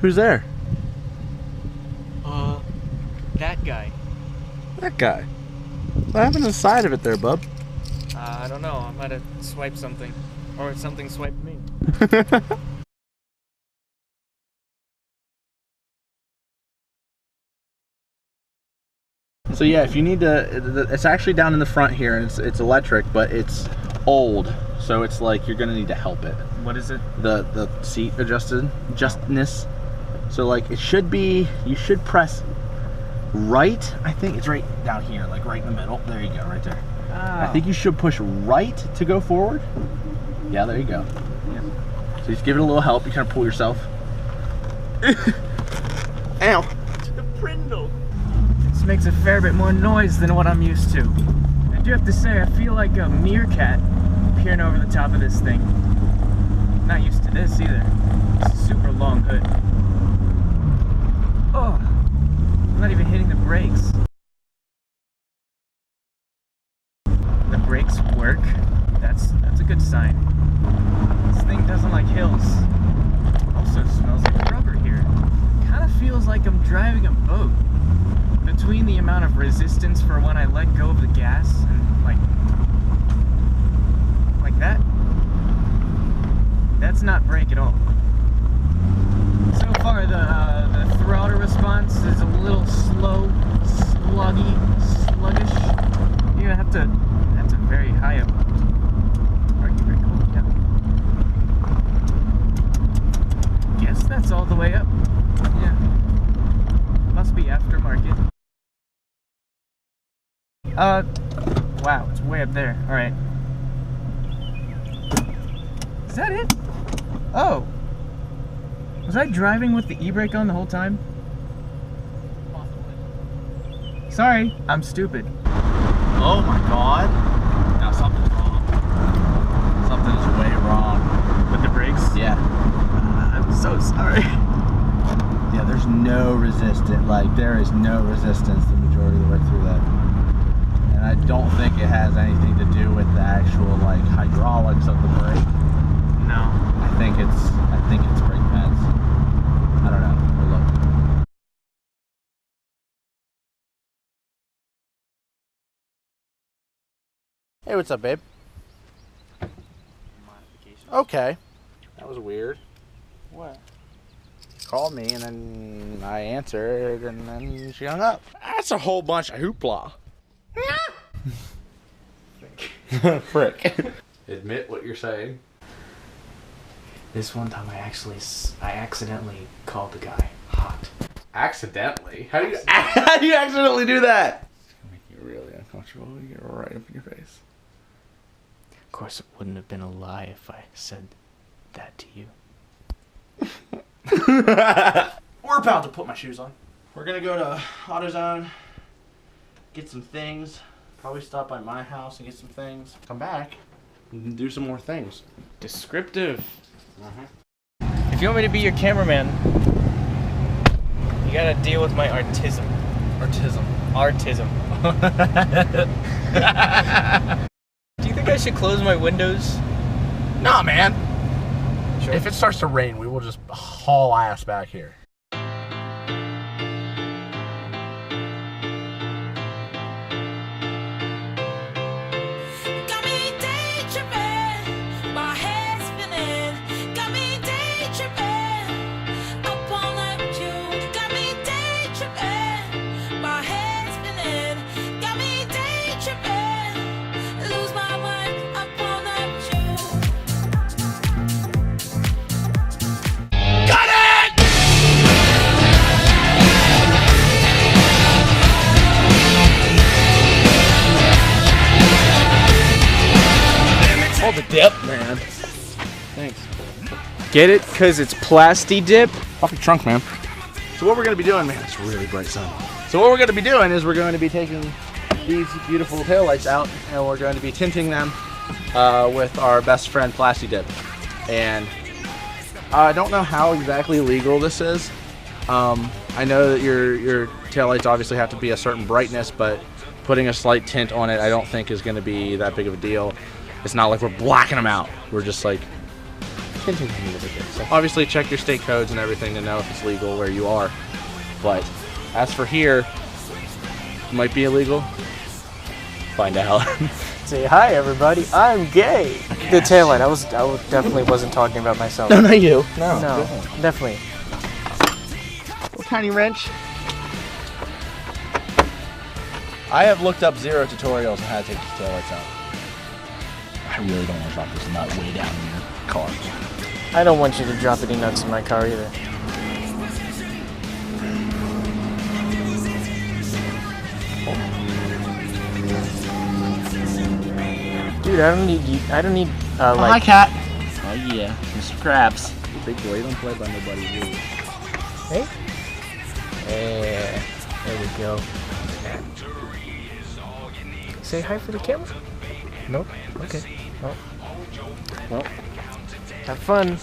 Who's there? That guy. That guy. What happened to the side of it there, bub? I don't know. I might have swiped something. Or something swiped me. So yeah, if you need to, it's actually down in the front here, and it's electric, but it's old, so it's like you're gonna need to help it. What is it? The seat adjustedness. So like it should be, you should press right. I think it's right down here, like right in the middle. There you go, right there. Oh. I think you should push right to go forward. Yeah, there you go. Yeah. So just give it a little help. You kind of pull yourself. Ow. To the Prindle. This makes a fair bit more noise than what I'm used to. I do have to say, I feel like a meerkat peering over the top of this thing. Not used to this either. It's a super long hood. Oh, I'm not even hitting the brakes. The brakes work. That's a good sign. This thing doesn't like hills. Also smells like rubber here. Kind of feels like I'm driving a boat. Between the amount of resistance for when I let go of the gas and like that, that's not brake at all. So far the throttle response is a little slow, sluggish. You have to very high up. Parking brake. Oh, yeah. Guess that's all the way up. Yeah. Must be aftermarket. Wow, it's way up there. Alright. Is that it? Oh. Was I driving with the e-brake on the whole time? Possibly. Sorry, I'm stupid. Oh my god. Now something's wrong. Something is way wrong. With the brakes? Yeah. I'm so sorry. Yeah, there's no resistance. Like, there is no resistance the majority of the way through that. And I don't think it has anything to do with the actual, like, hydraulics of the brake. No. I think it's brake pads. I don't know. We'll look. Hey, what's up, babe? Modification. Okay. That was weird. What? Called me, and then I answered, and then she hung up. That's a whole bunch of hoopla. Frick. Admit what you're saying. This one time I accidentally called the guy hot. Accidentally? How do you accidentally do that? It's gonna make you really uncomfortable. You get right up in your face. Of course, it wouldn't have been a lie if I said that to you. We're about to put my shoes on. We're gonna go to AutoZone, get some things, probably stop by my house and get some things, come back and do some more things. Descriptive. If you want me to be your cameraman, you gotta deal with my artism. Artism. Do you think I should close my windows? Nah, man. Sure. If it starts to rain, we will just haul ass back here. The dip, man. Thanks. Get it? Cause it's Plasti Dip? Off your trunk, man. So what we're gonna be doing, man, it's really bright sun. So what we're gonna be doing is we're going to be taking these beautiful taillights out and we're going to be tinting them with our best friend Plasti Dip. And I don't know how exactly legal this is. I know that your taillights obviously have to be a certain brightness, but putting a slight tint on it I don't think is gonna be that big of a deal. It's not like we're blacking them out. We're just like tinting a little bit. So. Obviously, check your state codes and everything to know if it's legal where you are. But as for here, it might be illegal. Find out. Say hi, everybody. I'm gay. The taillight. I definitely wasn't talking about myself. No, not you. No, definitely. Little tiny wrench. I have looked up zero tutorials on how to take these taillights out. I really don't want to drop this nut way down in your car. I don't want you to drop any nuts in my car either. Dude, I don't need like. Hi, cat. Oh yeah, Mr. Krabs. Big boy, you don't play by nobody's rules. Hey. Yeah. There we go. Say hi for the camera. Nope. Okay. Well. Have fun.